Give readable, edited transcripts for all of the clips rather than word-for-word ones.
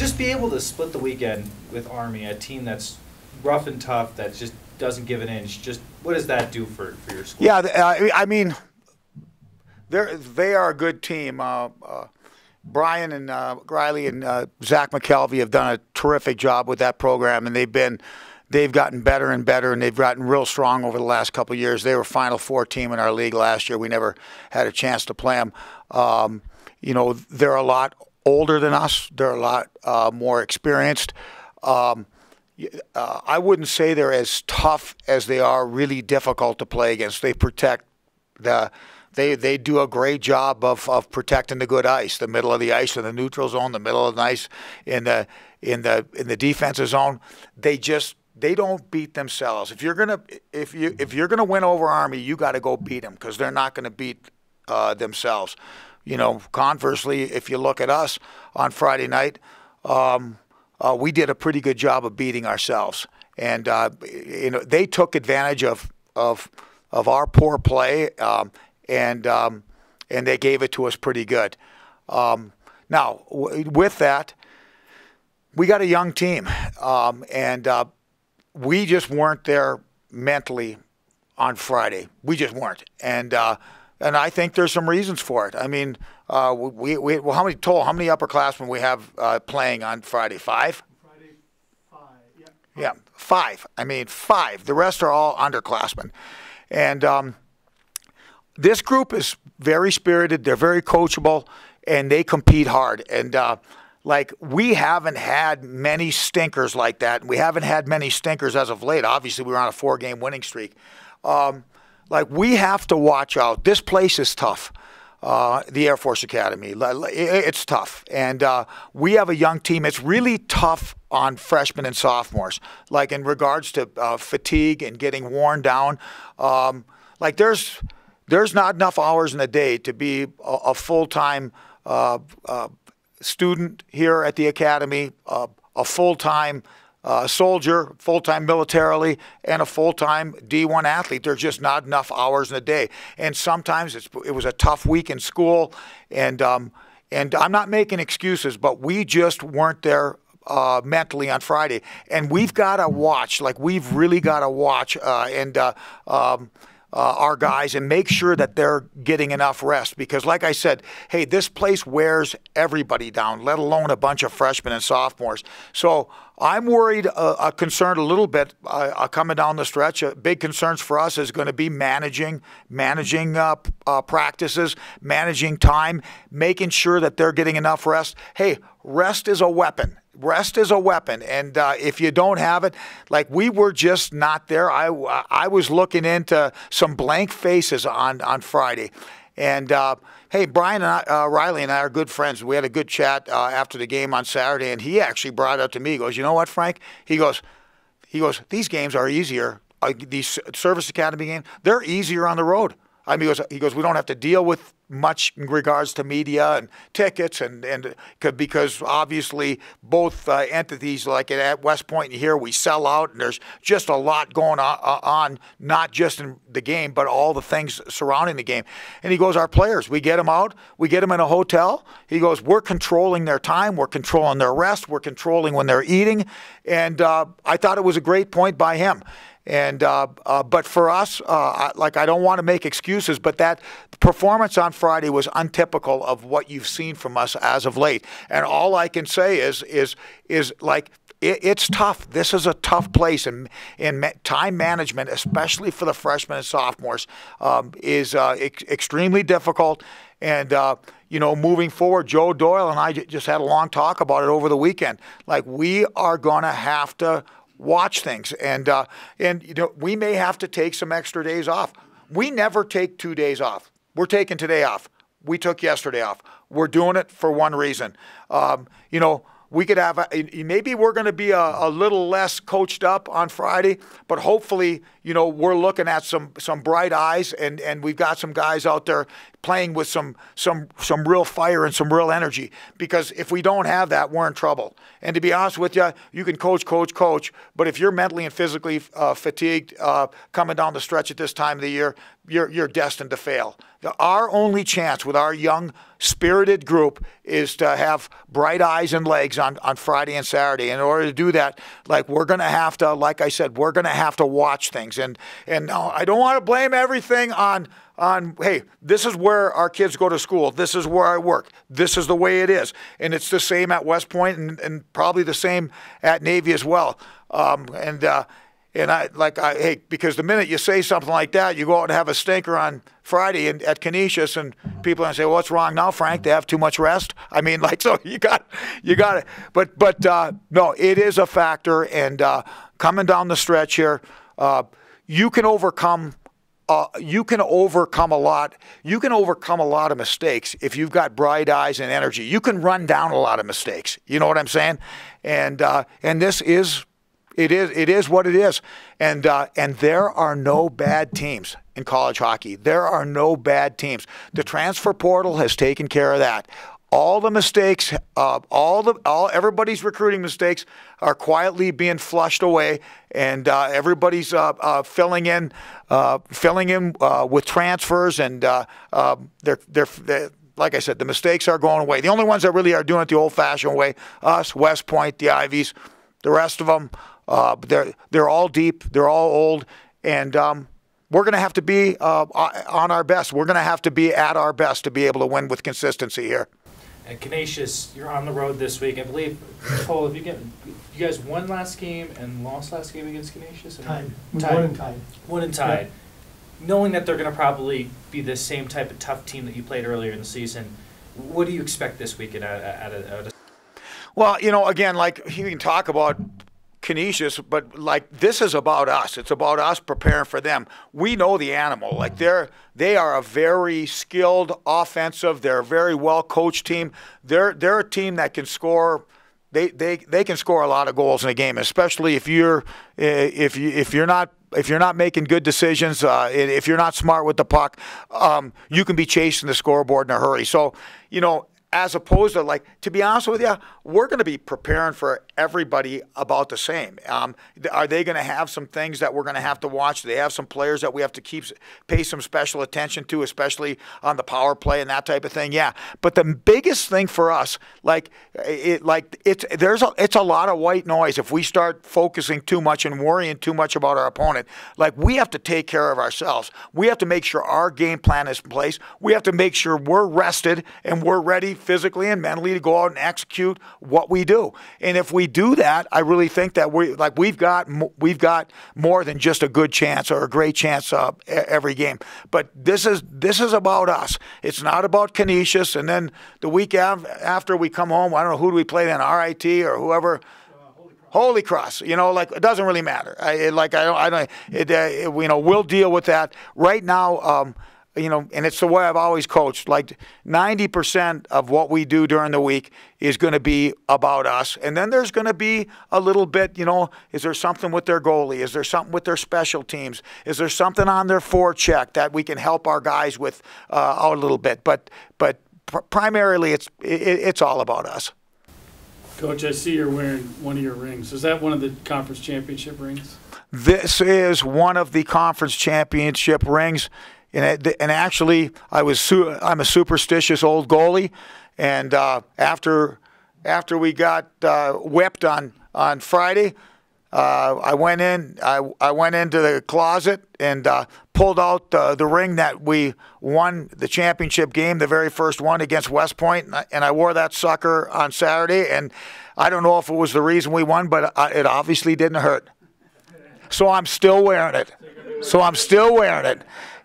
just be able to split the weekend with Army, a team that's rough and tough, that just doesn't give an inch. Just what does that do for your school? Yeah, I mean, they are a good team. Brian and Riley and Zach McKelvey have done a terrific job with that program, and they've gotten better and better, and they've gotten real strong over the last couple of years. They were Final Four team in our league last year. We never had a chance to play them. They're a lot older than us. They're a lot more experienced. I wouldn't say they're as tough as they are really difficult to play against. They protect They do a great job of protecting the good ice, the middle of the ice, in the neutral zone, the middle of the ice, in the defensive zone. They don't beat themselves. If you're gonna win over Army, you got to go beat them, because they're not going to beat themselves. Conversely, if you look at us on Friday night, we did a pretty good job of beating ourselves, and they took advantage of our poor play. And they gave it to us pretty good. Now, with that, we got a young team, and we just weren't there mentally on Friday. We just weren't, and I think there's some reasons for it. I mean, how many upperclassmen we have playing on Friday? 5. Friday, 5. Yeah. Yeah, 5. I mean, 5. The rest are all underclassmen, and this group is very spirited. They're very coachable, and they compete hard. And we haven't had many stinkers like that. And we haven't had many stinkers as of late. Obviously, we were on a 4-game winning streak. We have to watch out. This place is tough. The Air Force Academy, it's tough. And we have a young team. It's really tough on freshmen and sophomores, like in regards to fatigue and getting worn down. There's not enough hours in a day to be a full-time student here at the academy, a full-time soldier, full-time militarily, and a full-time D1 athlete. There's just not enough hours in a day. And sometimes it was a tough week in school, and I'm not making excuses, but we just weren't there mentally on Friday. And we've got to watch, we've really got to watch our guys and make sure that they're getting enough rest, because like I said, hey, this place wears everybody down, let alone a bunch of freshmen and sophomores. So I'm worried, concerned a little bit coming down the stretch. Big concerns for us is going to be managing practices, managing time, making sure that they're getting enough rest. Hey, rest is a weapon. Rest is a weapon, and if you don't have it, we were just not there. I was looking into some blank faces on Friday, and hey, Brian and Riley and I are good friends. We had a good chat after the game on Saturday, and he actually brought it up to me. He goes, "You know what, Frank?" He goes, "These games are easier. These Service Academy games, they're easier on the road." I mean, he goes, "We don't have to deal with much in regards to media and tickets, and because obviously both entities, like at West Point and here, we sell out, and there's just a lot going on, not just in the game, but all the things surrounding the game." And he goes, "Our players, we get them out, we get them in a hotel." He goes, "We're controlling their time, we're controlling their rest, we're controlling when they're eating." And I thought it was a great point by him. And but for us, I don't want to make excuses, but that performance on Friday was untypical of what you've seen from us as of late. And all I can say is it's tough. This is a tough place, and time management, especially for the freshmen and sophomores, is extremely difficult. And moving forward, Joe Doyle and I just had a long talk about it over the weekend. We are going to have to watch things, and we may have to take some extra days off. We never take 2 days off. We're taking today off. We took yesterday off. We're doing it for one reason. We could have maybe we're going to be a little less coached up on Friday, but hopefully, we're looking at some bright eyes, and we've got some guys out there playing with some real fire and some real energy. Because if we don't have that, we're in trouble. And to be honest with you, you can coach, but if you're mentally and physically fatigued coming down the stretch at this time of the year, you're destined to fail. Our only chance with our young, spirited group is to have bright eyes and legs on Friday and Saturday. In order to do that, like, we're going to have to, like I said, we're going to have to watch things. And I don't want to blame everything on, hey, this is where our kids go to school. This is where I work. This is the way it is. And it's the same at West Point and probably the same at Navy as well. Hey, because the minute you say something like that, you go out and have a stinker on Friday at Canisius, and people are going to say, well, what's wrong now, Frank? They have too much rest? I mean, like, so you got it. But no, it is a factor, and coming down the stretch here, you can overcome a lot. You can overcome a lot of mistakes if you've got bright eyes and energy. You can run down a lot of mistakes. You know what I'm saying? And this is. It is what it is, and there are no bad teams in college hockey. There are no bad teams. The transfer portal has taken care of that. All the mistakes, everybody's recruiting mistakes are quietly being flushed away, and everybody's filling in with transfers, and they're like I said, the mistakes are going away. The only ones that really are doing it the old-fashioned way, us, West Point, the Ivies, the rest of them. They're all deep, they're all old, and we're going to have to be on our best. We're going to have to be at our best to be able to win with consistency here. And Canisius, you're on the road this week. I believe, Cole, you guys won last game and lost last game against Canisius? Tied. Won and tied. Won and tied. Yep. Knowing that they're going to probably be the same type of tough team that you played earlier in the season, what do you expect this week Well, again, like, you can talk about Canisius, but like, this is about us. It's about us preparing for them. We know the animal. Like, they are a very skilled offensive. They're a very well coached team. They're a team that can score. They can score a lot of goals in a game, especially if you're not making good decisions, if you're not smart with the puck, you can be chasing the scoreboard in a hurry. So, as opposed to, like, to be honest with you, we're going to be preparing for everybody about the same. Are they going to have some things that we're going to have to watch? Do they have some players that we have to pay some special attention to, especially on the power play and that type of thing? Yeah. But the biggest thing for us, it's a lot of white noise if we start focusing too much and worrying too much about our opponent. Like, we have to take care of ourselves. We have to make sure our game plan is in place. We have to make sure we're rested and we're ready physically and mentally to go out and execute what we do. And if we do that, I really think that we've got more than just a good chance or a great chance every game. But this is about us. It's not about Canisius. And then the week after we come home, I don't know, who do we play then, RIT or whoever. Holy Cross, it doesn't really matter. We'll deal with that right now. And it's the way I've always coached. Like, 90% of what we do during the week is going to be about us. And then there's going to be a little bit, is there something with their goalie? Is there something with their special teams? Is there something on their forecheck that we can help our guys with out a little bit? But primarily, it's all about us. Coach, I see you're wearing one of your rings. Is that one of the conference championship rings? This is one of the conference championship rings. And actually, I'm a superstitious old goalie, and after we got whipped on Friday, I went into the closet and pulled out the ring that we won the championship game, the very first one against West Point, and I wore that sucker on Saturday. And I don't know if it was the reason we won, but it obviously didn't hurt. So I'm still wearing it.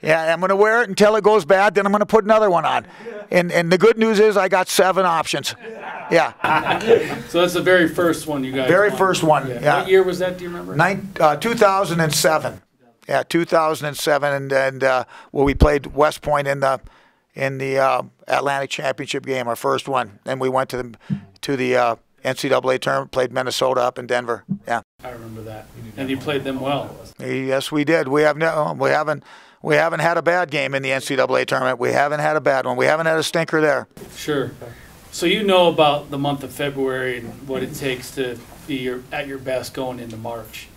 Yeah, I'm going to wear it until it goes bad, then I'm going to put another one on. And the good news is I got 7 options. Yeah. So that's the very first one you guys Very won. First one, yeah. What year was that, do you remember? 2007. Yeah, 2007, and we played West Point in the Atlantic Championship game, our first one. Then we went to the NCAA tournament, played Minnesota up in Denver. Yeah. I remember that. And you played them well. Yes, we did. We haven't had a bad game in the NCAA tournament. We haven't had a bad one. We haven't had a stinker there. Sure. So you know about the month of February and what it takes to be at your best going into March.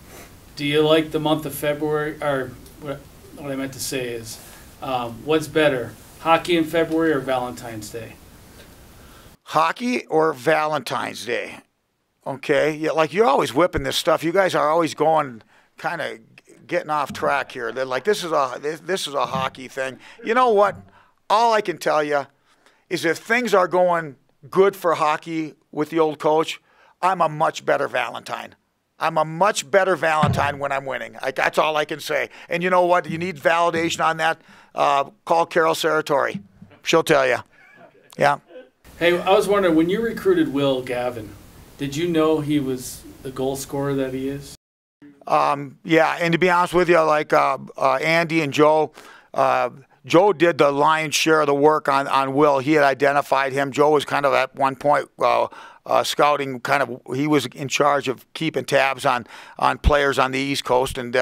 Do you like the month of February? Or what I meant to say is, What's better, hockey in February or Valentine's Day? Hockey or Valentine's Day? Okay, yeah, like you're always whipping this stuff. You guys are always going kind of getting off track here. They're like, this is a hockey thing. You know what? All I can tell you is if things are going good for hockey with the old coach, I'm a much better Valentine. I'm a much better Valentine when I'm winning. That's all I can say. And you know what? You need validation on that. Call Carol Serratore. She'll tell you. Yeah. Hey, I was wondering, when you recruited Will Gavin, did you know he was the goal scorer that he is? Yeah, and to be honest with you, like Andy and Joe, Joe did the lion's share of the work on Will. He had identified him. Joe was kind of at one point scouting, kind of. He was in charge of keeping tabs on players on the East Coast, and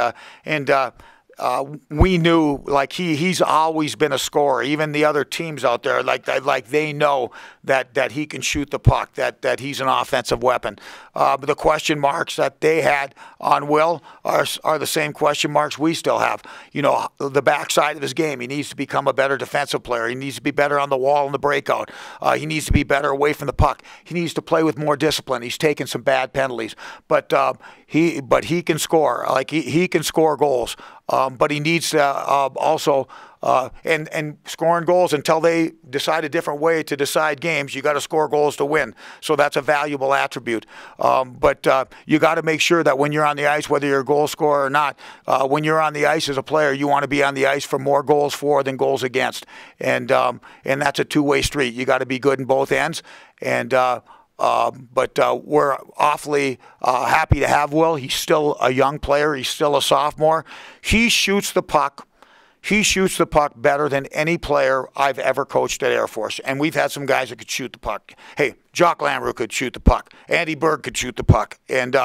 we knew, like, he's always been a scorer. Even the other teams out there, like they know that he can shoot the puck, that he's an offensive weapon. But the question marks that they had on Will are the same question marks we still have. You know, the backside of his game. He needs to become a better defensive player. He needs to be better on the wall in the breakout. He needs to be better away from the puck. He needs to play with more discipline. He's taken some bad penalties, but he can score. Like he can score goals. But he needs to also and scoring goals until they decide a different way to decide games. You got to score goals to win, so that's a valuable attribute. But you got to make sure that when you're on the ice, whether you're a goal scorer or not, when you're on the ice as a player, you want to be on the ice for more goals for than goals against, and that's a two-way street. You got to be good in both ends, and. But we're awfully happy to have Will. He's still a young player. He's still a sophomore. He shoots the puck. He shoots the puck better than any player I've ever coached at Air Force. And we've had some guys that could shoot the puck. Hey, Jock Lambrou could shoot the puck. Andy Berg could shoot the puck. And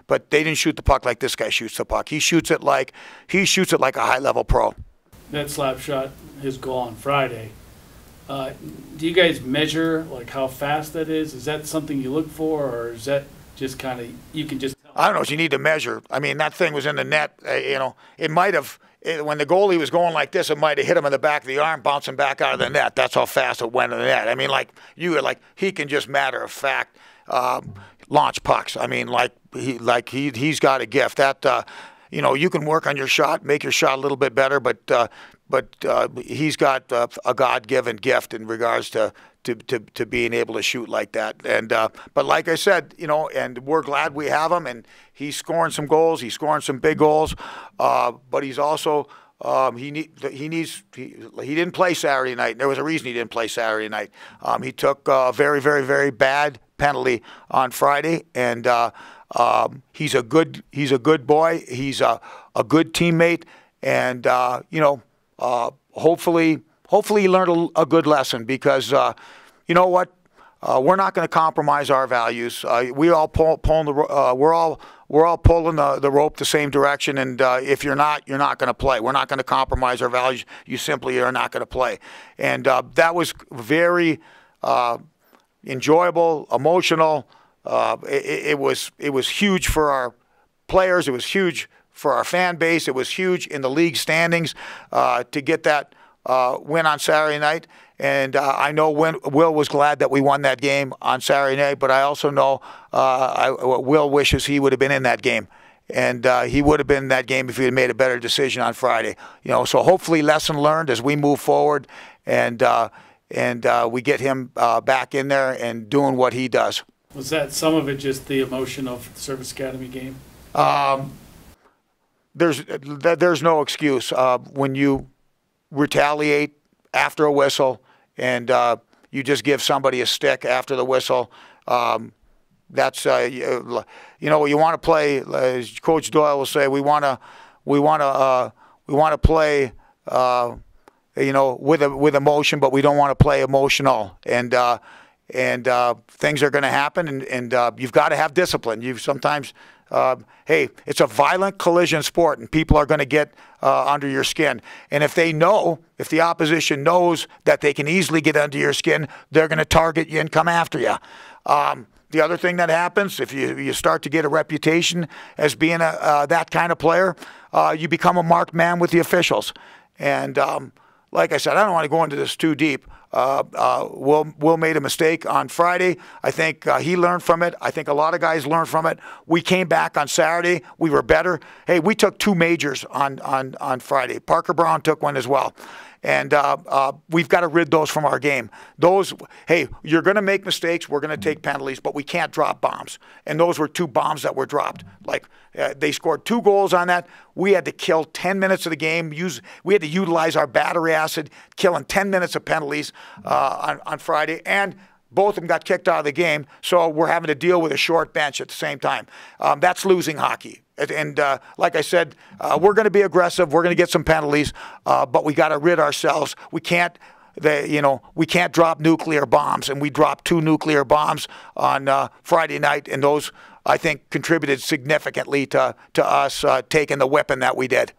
but they didn't shoot the puck like this guy shoots the puck. He shoots it like a high-level pro. That slap shot, his goal on Friday. Do you guys measure like how fast that is? Is that something you look for, or is that just kind of you can just tell? I don't know if you need to measure. I mean, that thing was in the net. It might have when the goalie was going like this, it might have hit him in the back of the arm, bouncing back out of the net. That's how fast it went in the net. I mean, he can just matter of fact launch pucks. I mean, he's got a gift that you can work on your shot, make your shot a little bit better, but he's got a God-given gift in regards to being able to shoot like that. And but like I said, and we're glad we have him, and he's scoring some goals. He's scoring some big goals, but he's also he didn't play Saturday night. There was a reason he didn't play Saturday night. He took a very, very, very bad penalty on Friday, and he's a good boy. He's a good teammate, and hopefully he learned a good lesson, because you know what, we're not going to compromise our values. We're all pulling the rope the same direction, and if you're not going to play. We're not going to compromise our values. You simply are not going to play, and that was very enjoyable, emotional. It was huge for our players. It was huge for our fan base. It was huge in the league standings to get that win on Saturday night. And I know Will was glad that we won that game on Saturday night, but I also know Will wishes he would have been in that game. And he would have been in that game if he had made a better decision on Friday. So hopefully lesson learned as we move forward, and we get him back in there and doing what he does. Was that some of it just the emotion of the Service Academy game? There's no excuse when you retaliate after a whistle and you just give somebody a stick after the whistle. That's you want to play. As Coach Doyle will say, we want to play with emotion, but we don't want to play emotional. And things are going to happen, and you've got to have discipline. You've sometimes, it's a violent collision sport, and people are going to get under your skin. And if the opposition knows that they can easily get under your skin, they're going to target you and come after you. The other thing that happens, if you start to get a reputation as being that kind of player, you become a marked man with the officials. And like I said, I don't want to go into this too deep. Will made a mistake on Friday. I think he learned from it. I think a lot of guys learned from it. We came back on Saturday. We were better. Hey, we took 2 majors on Friday. Parker Brown took one as well. And we've got to rid those from our game. Those, hey, you're going to make mistakes. We're going to take penalties, but we can't drop bombs. And those were 2 bombs that were dropped. Like they scored 2 goals on that. We had to kill 10 minutes of the game. We had to utilize our battery acid, killing 10 minutes of penalties on Friday. And both of them got kicked out of the game, so we're having to deal with a short bench at the same time. That's losing hockey. And like I said, we're going to be aggressive. We're going to get some penalties, but we got to rid ourselves. We can't drop nuclear bombs, and we dropped 2 nuclear bombs on Friday night, and those, I think, contributed significantly to us taking the whipping that we did.